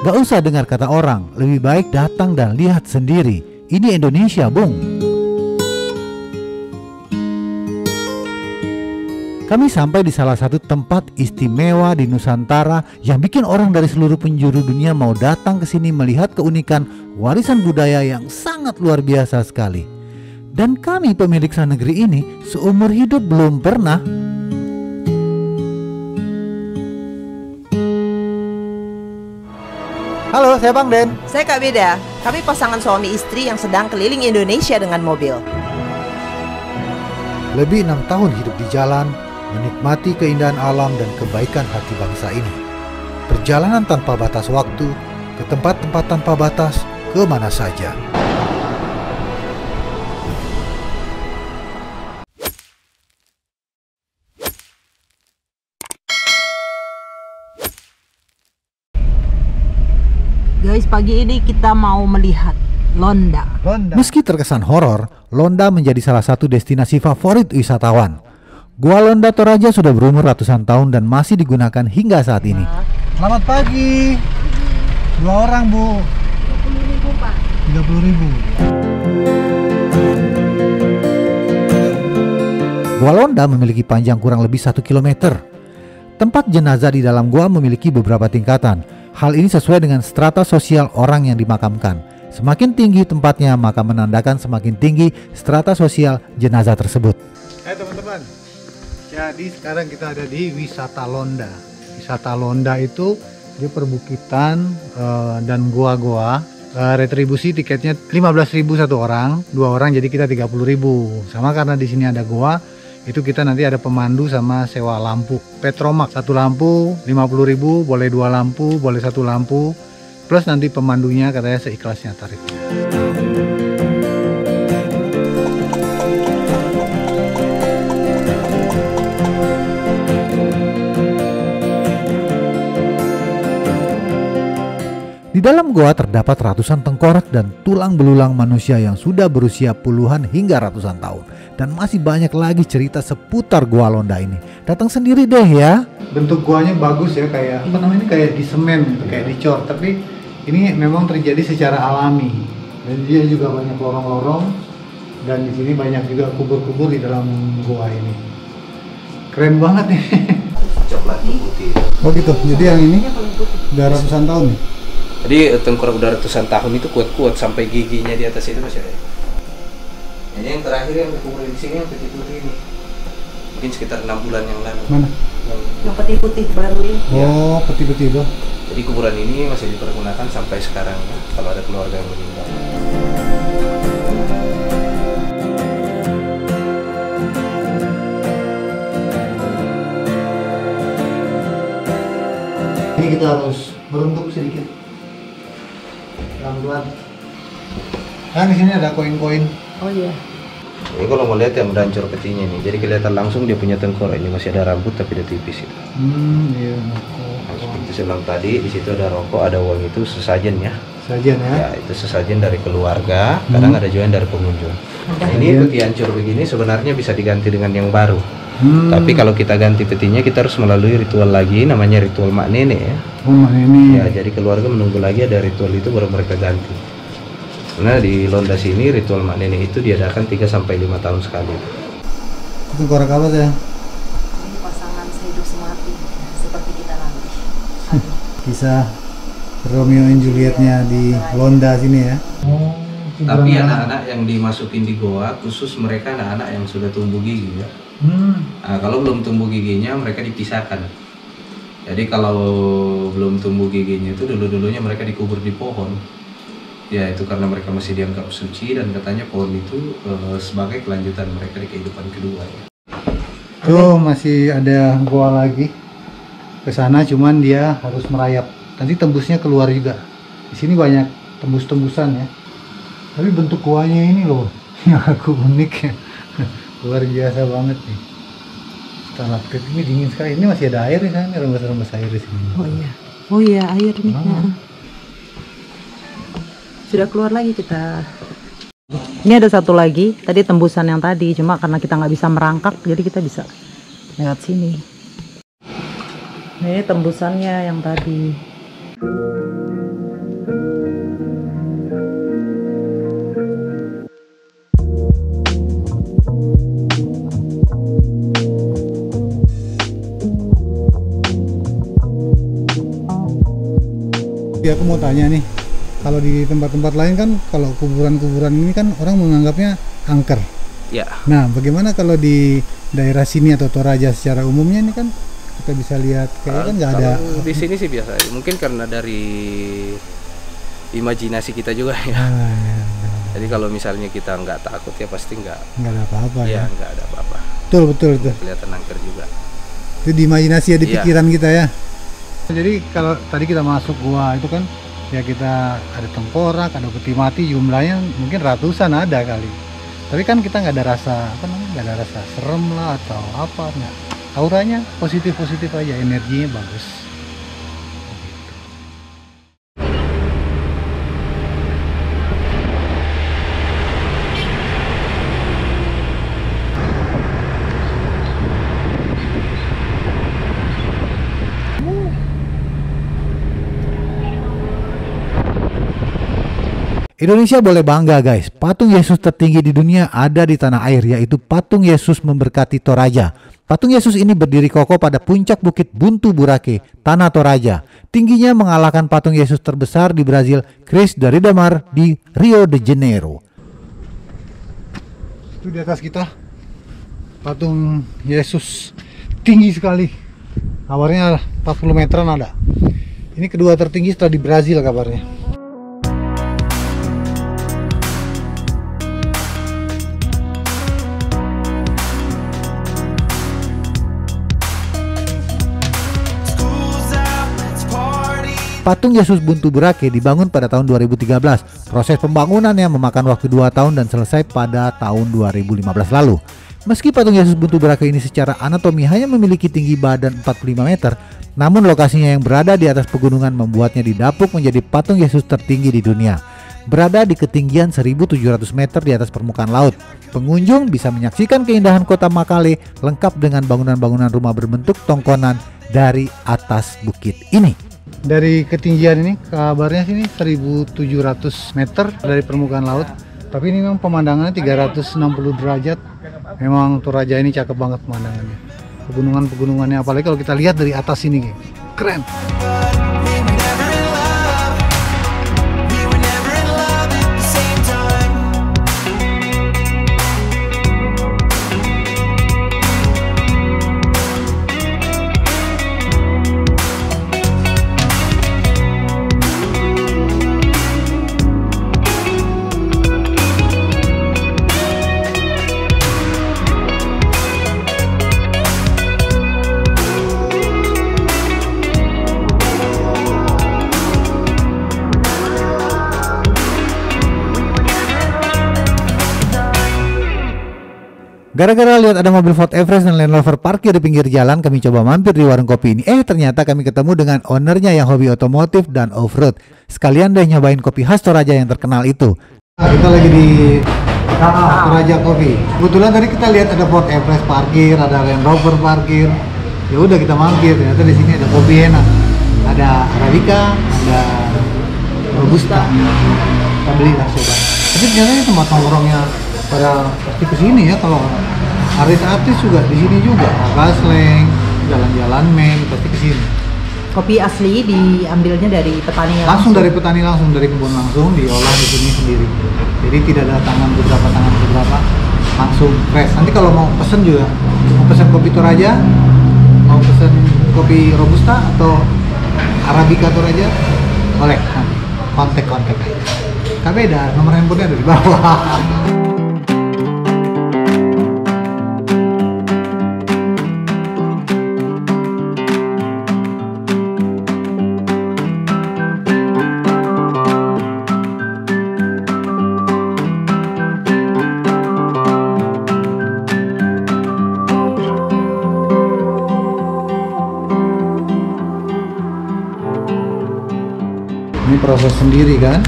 Gak usah dengar kata orang, lebih baik datang dan lihat sendiri. Ini Indonesia, Bung. Kami sampai di salah satu tempat istimewa di Nusantara yang bikin orang dari seluruh penjuru dunia mau datang ke sini melihat keunikan warisan budaya yang sangat luar biasa sekali. Dan kami pemilik sang negeri ini seumur hidup belum pernah. Halo, saya Bang Den. Saya Kak Beda. Kami pasangan suami istri yang sedang keliling Indonesia dengan mobil. Lebih 6 tahun hidup di jalan, menikmati keindahan alam dan kebaikan hati bangsa ini. Perjalanan tanpa batas waktu, ke tempat-tempat tanpa batas, ke mana saja. Guys, pagi ini kita mau melihat Londa. Meski terkesan horor, Londa menjadi salah satu destinasi favorit wisatawan. Gua Londa Toraja sudah berumur ratusan tahun dan masih digunakan hingga saat ini. Selamat pagi. 2 orang, Bu. 30.000, Pak. 30.000. Gua Londa memiliki panjang kurang lebih 1 km. Tempat jenazah di dalam gua memiliki beberapa tingkatan. Hal ini sesuai dengan strata sosial orang yang dimakamkan. Semakin tinggi tempatnya, maka menandakan semakin tinggi strata sosial jenazah tersebut. Hai teman-teman, jadi sekarang kita ada di wisata Londa. Wisata Londa itu di perbukitan dan gua-gua. Retribusi tiketnya 15.000 satu orang, 2 orang jadi kita 30.000. Sama karena di sini ada gua, itu kita nanti ada pemandu sama sewa lampu. Petromak, 1 lampu 50.000, boleh 2 lampu, boleh 1 lampu, plus nanti pemandunya katanya seikhlasnya tarifnya. Di dalam goa terdapat ratusan tengkorak dan tulang belulang manusia yang sudah berusia puluhan hingga ratusan tahun. Dan masih banyak lagi cerita seputar Gua Londa ini. Datang sendiri deh ya. Bentuk guanya bagus ya, kayak apa namanya, kayak di semen gitu, kayak dicor. Tapi ini memang terjadi secara alami. Dan dia juga banyak lorong-lorong. Dan di sini banyak juga kubur-kubur di dalam gua ini. Keren banget nih. Coklat putih. Oh gitu. Jadi yang ini udah ratusan tahun nih. Jadi tengkorak udah ratusan tahun itu kuat-kuat sampai giginya di atas itu masih ada. Ini yang terakhir yang dikubur di sini yang putih-putih ini. Mungkin sekitar 6 bulan yang lalu. Mana? Yang putih-putih baru ini. Oh, putih-putih itu. Jadi kuburan ini masih dipergunakan sampai sekarang ya, kalau ada keluarga yang meninggal. Ini kita harus beruntuk sedikit. Pelan-pelan. Kan di sini ada koin-koin. Oh iya. Ini kalau mau lihat yang udah hancur petinya nih, jadi kelihatan langsung dia punya tengkorak. Ini masih ada rambut tapi udah tipis itu. Iya. Nah, seperti saya bilang tadi, di situ ada rokok, ada uang, itu sesajen ya. Sajian ya. Ya, itu sesajen dari keluarga, kadang ada juga yang dari pengunjung. Nah, ini peti hancur begini sebenarnya bisa diganti dengan yang baru. Tapi kalau kita ganti petinya, kita harus melalui ritual lagi, namanya ritual mak nenek ya. Oh, mak nenek. Ya, jadi keluarga menunggu lagi ada ritual itu baru mereka ganti. Karena di Londa sini ritual mak nenek itu diadakan 3-5 tahun sekali. Itu korak apa ya? Ini pasangan sehidup semati seperti kita nanti. Kisah Romeo and Julietnya di Londa sini ya. Oh, tapi anak-anak yang dimasukin di goa khusus mereka anak-anak yang sudah tumbuh gigi ya. Nah, kalau belum tumbuh giginya mereka dipisahkan. Jadi kalau belum tumbuh giginya itu dulu-dulunya mereka dikubur di pohon. Ya itu karena mereka masih dianggap suci dan katanya pohon itu sebagai kelanjutan mereka di kehidupan kedua ya. Tuh masih ada goa lagi ke sana, cuman dia harus merayap. Nanti tembusnya keluar juga. Di sini banyak tembus-tembusan ya. Tapi bentuk goanya ini loh yang aku unik ya. Luar biasa banget nih. Stalaktit ini dingin sekali. Ini masih ada air di sana, rembes-rembes air di sini. Oh iya. Oh iya, air nih. Ya. Sudah keluar lagi kita. Ini ada satu lagi. Tadi tembusan yang tadi, cuma karena kita nggak bisa merangkak, jadi kita bisa lewat sini. Ini tembusannya yang tadi. Ya, aku mau tanya nih, kalau di tempat-tempat lain kan, kalau kuburan-kuburan ini kan orang menganggapnya angker. Ya. Nah, bagaimana kalau di daerah sini atau Toraja secara umumnya ini kan kita bisa lihat kayaknya kan nggak ada. Di sini sih biasa. Mungkin karena dari imajinasi kita juga ya. Jadi kalau misalnya kita nggak takut ya pasti nggak ada apa-apa ya. Nggak ada apa-apa. Betul. Kelihatan angker juga. Itu di imajinasi ya, di pikiran kita ya. Jadi kalau tadi kita masuk gua itu kan ya kita ada tengkorak, ada peti mati, jumlahnya mungkin ratusan ada kali. Tapi kan kita nggak ada rasa nggak ada rasa serem lah atau apa, nggak. Auranya positif aja, energinya bagus. Indonesia boleh bangga guys, patung Yesus tertinggi di dunia ada di tanah air, yaitu patung Yesus memberkati Toraja. Patung Yesus ini berdiri kokoh pada puncak bukit Buntu Burake, tanah Toraja. Tingginya mengalahkan patung Yesus terbesar di Brazil, Cristo Redentor di Rio de Janeiro. Itu di atas kita, patung Yesus tinggi sekali, kabarnya 40 meteran ada. Ini kedua tertinggi setelah di Brazil kabarnya. Patung Yesus Buntu Burake dibangun pada tahun 2013. Proses pembangunannya memakan waktu 2 tahun dan selesai pada tahun 2015 lalu. Meski patung Yesus Buntu Burake ini secara anatomi hanya memiliki tinggi badan 45 meter, namun lokasinya yang berada di atas pegunungan membuatnya didapuk menjadi patung Yesus tertinggi di dunia. Berada di ketinggian 1.700 meter di atas permukaan laut, pengunjung bisa menyaksikan keindahan kota Makale lengkap dengan bangunan-bangunan rumah berbentuk tongkonan dari atas bukit ini. Dari ketinggian ini kabarnya sini 1.700 meter dari permukaan laut, tapi ini memang pemandangannya 360 derajat. Memang Toraja ini cakep banget pemandangannya, pegunungannya, apalagi kalau kita lihat dari atas ini, keren. Gara-gara lihat ada mobil Ford Everest dan Land Rover parkir di pinggir jalan, kami coba mampir di warung kopi ini. Ternyata kami ketemu dengan ownernya yang hobi otomotif dan off-road. Sekalian deh nyobain kopi khas Toraja yang terkenal itu. Kita lagi di Toraja Coffee. Kebetulan tadi kita lihat ada Ford Everest parkir, ada Land Rover parkir. Ya udah kita mampir. Ternyata di sini ada kopi enak, ada Arabica, ada Robusta. Kita beli lah coba. Tapi ternyata ini tempat nongkrongnya pada pasti kesini ya, kalau artis-artis juga di sini juga, Gasleng, jalan-jalan main pasti kesini. Kopi asli diambilnya dari petani langsung dari petani, langsung dari kebun, langsung diolah di sini sendiri. Jadi tidak ada tangan beberapa, langsung fresh. Nanti kalau mau pesen juga, mau pesen kopi Toraja, mau pesen kopi Robusta atau Arabica Toraja, boleh kontak aja. Kan beda, nomor handphonenya ada di bawah. Ini proses sendiri kan?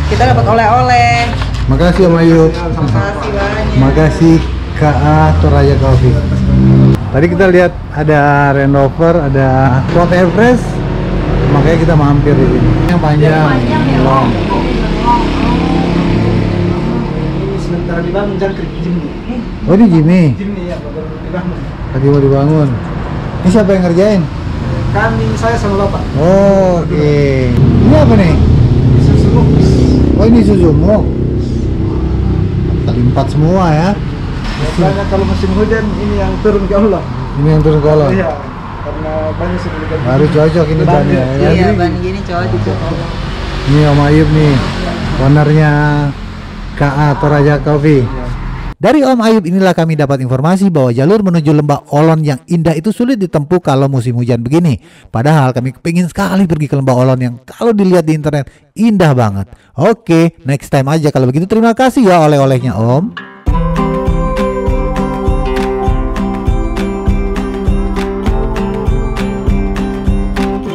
Kita dapat oleh-oleh. Makasih Om Ayub. Makasih banyak. Makasih KA Toraja Coffee. Tadi kita lihat ada Land Rover, ada Ford Everest, makanya kita mampir di sini. Yang panjang, long. Sementara dibangun jangkrik Jimny. Oh ini Jimny. Jimny ya, baru dibangun. Tadi mau dibangun. Ini siapa yang ngerjain? Kami, saya sama bapak. Oh, oke. Ini apa nih? Bisa semua. Oh, ini Suzumo. Kali 4 semua ya. Biasanya kalau musim hujan ini yang turun ke Allah. Ini yang turun kolong. Iya, karena banyak sudah diganti. Baru cocok ini bannya ya. Iya, ban gini cocok. Ini Om Ayub nih, ownernya KA Toraja Coffee. Dari Om Ayub inilah kami dapat informasi bahwa jalur menuju Lembah Olon yang indah itu sulit ditempuh kalau musim hujan begini. Padahal kami kepingin sekali pergi ke Lembah Olon yang kalau dilihat di internet indah banget. Oke, next time aja kalau begitu. Terima kasih ya oleh-olehnya Om.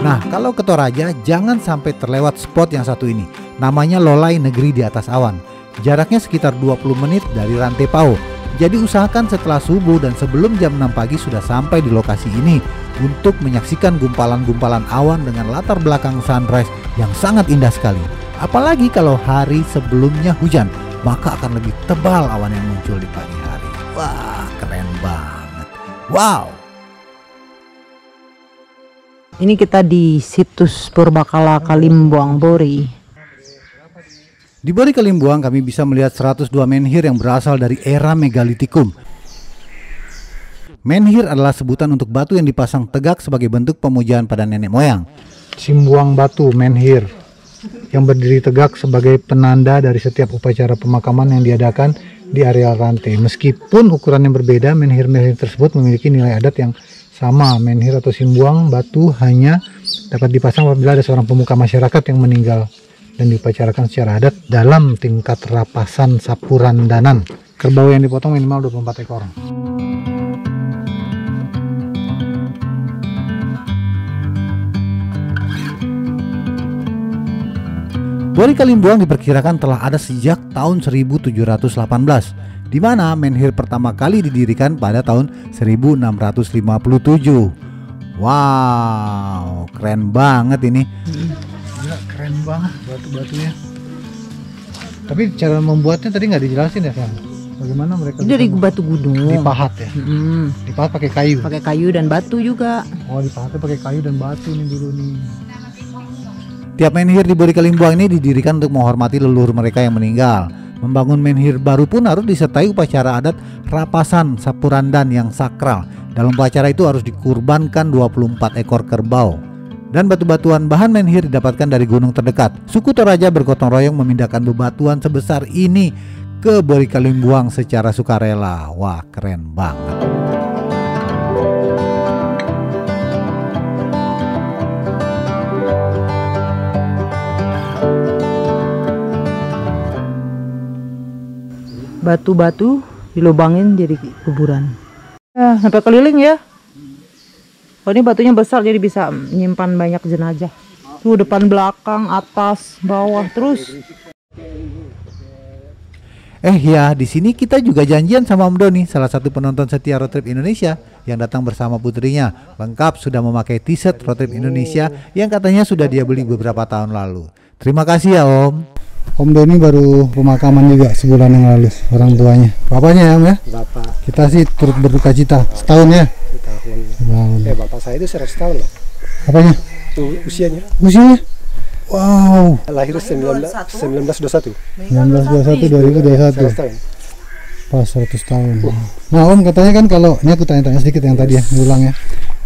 Nah, kalau ke Toraja jangan sampai terlewat spot yang satu ini. Namanya Lolai Negeri di Atas Awan. Jaraknya sekitar 20 menit dari Rantai Pau. Jadi usahakan setelah subuh dan sebelum jam 6 pagi sudah sampai di lokasi ini untuk menyaksikan gumpalan-gumpalan awan dengan latar belakang sunrise yang sangat indah sekali. Apalagi kalau hari sebelumnya hujan, maka akan lebih tebal awan yang muncul di pagi hari. Wah, keren banget. Wow. Ini kita di situs Purbakala Kalimbuang Bori. Di Bori Kalimbuang kami bisa melihat 102 menhir yang berasal dari era megalitikum. Menhir adalah sebutan untuk batu yang dipasang tegak sebagai bentuk pemujaan pada nenek moyang. Simbuang batu menhir yang berdiri tegak sebagai penanda dari setiap upacara pemakaman yang diadakan di areal Rantai. Meskipun ukurannya berbeda, menhir-menhir tersebut memiliki nilai adat yang sama. Menhir atau simbuang batu hanya dapat dipasang apabila ada seorang pemuka masyarakat yang meninggal dan diupacarakan secara adat dalam tingkat rapasan sapurandanan. Kerbau yang dipotong minimal 24 ekor. Bori Kalimbuang diperkirakan telah ada sejak tahun 1718, di mana menhir pertama kali didirikan pada tahun 1657. Wow, keren banget ini. Gila, keren banget batu-batunya. Tapi cara membuatnya tadi nggak dijelasin ya, Kang? Bagaimana mereka? Ini dari batu gunung. Dipahat ya? Dipahat pakai kayu. Pakai kayu dan batu juga. Oh, dipahatnya pakai kayu dan batu nih dulu nih. Tiap menhir di Bori Kalimbuang ini didirikan untuk menghormati leluhur mereka yang meninggal. Membangun menhir baru pun harus disertai upacara adat rapasan sapurandan yang sakral. Dalam upacara itu harus dikurbankan 24 ekor kerbau. Dan batu-batuan bahan menhir didapatkan dari gunung terdekat. Suku Toraja bergotong royong memindahkan bebatuan sebesar ini ke Bori Kalimbuang secara sukarela. Wah, keren banget. Batu-batu dilubangin jadi kuburan. Ya, sampai keliling ya. Oh, ini batunya besar jadi bisa menyimpan banyak jenazah. Tuh depan belakang, atas, bawah terus. Ya, di sini kita juga janjian sama Om Doni, salah satu penonton setia Road Trip Indonesia yang datang bersama putrinya. Lengkap sudah memakai t-shirt Road Trip Indonesia yang katanya sudah dia beli beberapa tahun lalu. Terima kasih ya Om. Om Doni baru pemakaman juga sebulan yang lalu, orang tuanya. Bapaknya ya Om ya? Bapak. Kita sih turut berduka cita, setahun ya? Setahun. Bapak saya itu 100 tahun loh. Apanya? Usianya. Usianya? Wow. Lahir 1921. 1921 2021. 100 tahun. Pas 100 tahun. Nah Om katanya kan kalau, ini aku tanya-tanya sedikit yang tadi ya, diulang ya.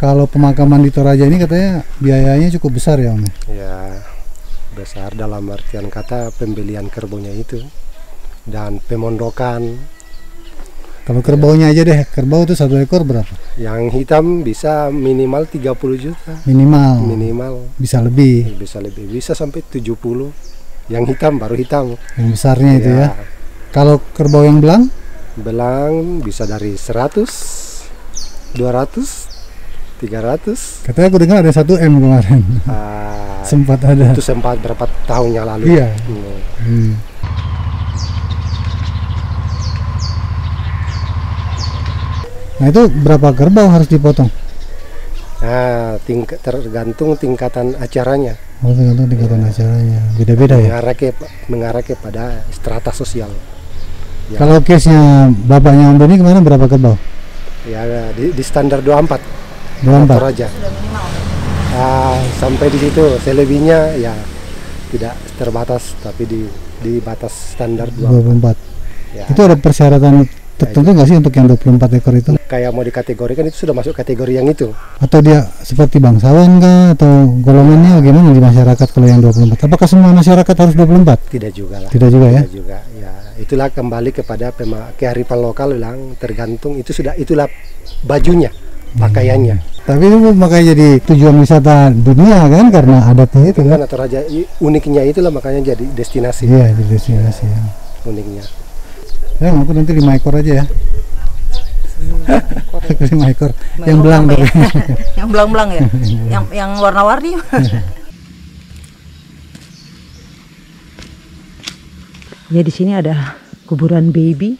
Kalau pemakaman di Toraja ini katanya biayanya cukup besar ya Om ya? Ya, besar dalam artian kata pembelian kerbaunya itu dan pemondokan. Kalau kerbaunya aja deh, kerbau itu 1 ekor berapa? Yang hitam bisa minimal 30 juta. Minimal. Bisa lebih. Bisa sampai 70. Yang hitam baru hitam. Yang besarnya itu ya. Kalau kerbau yang belang? Belang bisa dari 100, 200, 300. Katanya aku dengar ada 1 M kemarin. Sempat ada. Itu sempat berapa tahun yang lalu. Iya. Nah itu berapa kerbau harus dipotong? Nah, tergantung tingkatan acaranya. Oh, tergantung tingkatan acaranya. Beda-beda ya? Mengarah kepada strata sosial. Ya. Kalau case-nya bapaknya Om Doni kemana berapa kerbau? Ya di standar 24. 24? Toraja. Sampai di situ. Selebihnya ya tidak terbatas, tapi di batas standar 24. Ya. Itu ada persyaratan tertentu nggak sih untuk yang 24 ekor itu? Kayak mau dikategorikan itu sudah masuk kategori yang itu. Atau dia seperti bangsawan kah? Atau golongannya gimana di masyarakat kalau yang 24? Apakah semua masyarakat harus 24? Tidak juga lah. Tidak juga ya? Tidak juga. Ya, itulah kembali kepada kearifan lokal yang tergantung itulah bajunya, pakaiannya. Tapi itu makanya jadi tujuan wisata dunia kan karena adatnya itu Kan atau raja uniknya itulah makanya jadi destinasi. Iya, jadi destinasi ya. Uniknya. Ya, aku nanti 5 ekor aja ya. 5 ekor. Yang belang ya? tapi. Yang belang-belang ya? yang warna-warni. Ya di sini ada kuburan baby.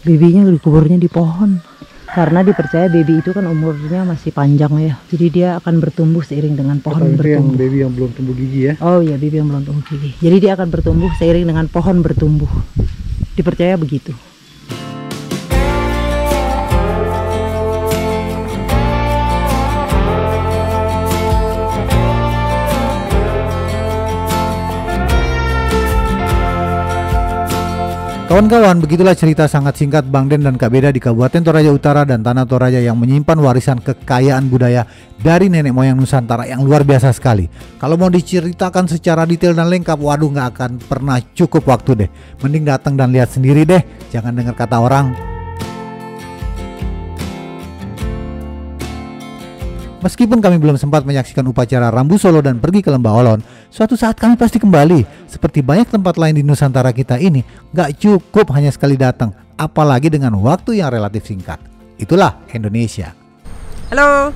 Babynya dikuburnya di pohon. Karena dipercaya baby itu kan umurnya masih panjang ya. Jadi dia akan bertumbuh seiring dengan pohon bertumbuh. Baby yang belum tumbuh gigi ya. Oh iya, baby yang belum tumbuh gigi. Jadi dia akan bertumbuh seiring dengan pohon bertumbuh. Dipercaya begitu. Kawan-kawan, begitulah cerita sangat singkat Bang Den dan Kak Beda di Kabupaten Toraja Utara dan Tanah Toraja yang menyimpan warisan kekayaan budaya dari nenek moyang Nusantara yang luar biasa sekali. Kalau mau diceritakan secara detail dan lengkap, waduh nggak akan pernah cukup waktu deh. Mending datang dan lihat sendiri deh, jangan dengar kata orang. Meskipun kami belum sempat menyaksikan upacara Rambu Solo dan pergi ke Lembah Olon, suatu saat kami pasti kembali. Seperti banyak tempat lain di Nusantara kita ini, gak cukup hanya sekali datang, apalagi dengan waktu yang relatif singkat. Itulah Indonesia. Halo,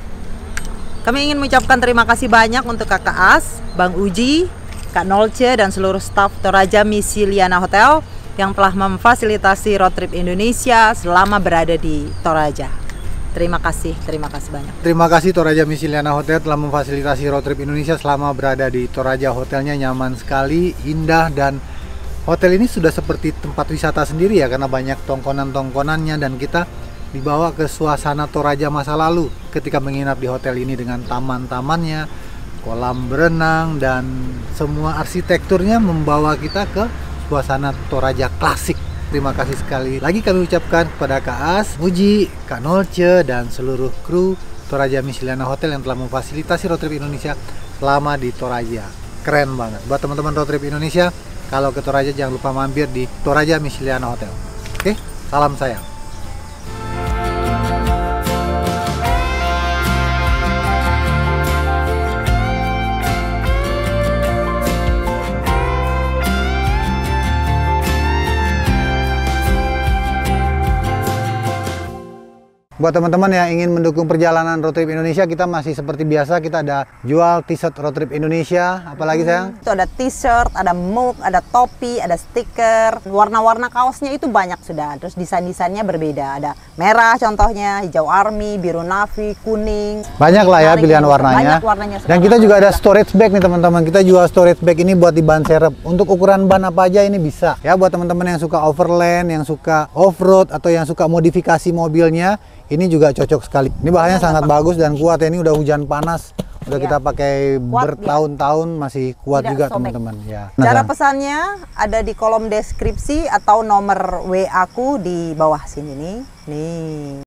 kami ingin mengucapkan terima kasih banyak untuk Kakak As, Bang Uji, Kak Nolce, dan seluruh staf Toraja Misiliana Hotel yang telah memfasilitasi road trip Indonesia selama berada di Toraja. Terima kasih banyak. Terima kasih Toraja Misiliana Hotel telah memfasilitasi road trip Indonesia selama berada di Toraja. Hotelnya nyaman sekali, indah, dan hotel ini sudah seperti tempat wisata sendiri ya, karena banyak tongkonan-tongkonannya, dan kita dibawa ke suasana Toraja masa lalu ketika menginap di hotel ini dengan taman-tamannya, kolam berenang, dan semua arsitekturnya membawa kita ke suasana Toraja klasik. Terima kasih sekali lagi kami ucapkan kepada Kak As, Uji, Kak Nolce, dan seluruh kru Toraja Misiliana Hotel yang telah memfasilitasi road trip Indonesia selama di Toraja. Keren banget. Buat teman-teman road trip Indonesia, kalau ke Toraja jangan lupa mampir di Toraja Misiliana Hotel. Oke, salam sayang. Buat teman-teman yang ingin mendukung perjalanan road trip Indonesia, kita masih seperti biasa, kita ada jual t-shirt road trip Indonesia. Apalagi sayang? Itu ada t-shirt, ada mug, ada topi, ada stiker. Warna-warna kaosnya itu banyak sudah. Terus desain-desainnya berbeda. Ada merah contohnya, hijau army, biru navy, kuning. Banyak lah ya pilihan warnanya. Banyak warnanya. Dan kita juga ada storage bag nih teman-teman. Kita jual storage bag ini buat di ban serep. Untuk ukuran ban apa aja ini bisa. Ya buat teman-teman yang suka overland, yang suka off-road, atau yang suka modifikasi mobilnya, ini juga cocok sekali. Ini bahannya sangat bagus dan kuat ya. Ini udah hujan panas, udah kita pakai bertahun-tahun masih kuat juga teman-teman ya. Cara pesannya ada di kolom deskripsi atau nomor WA aku di bawah sini nih.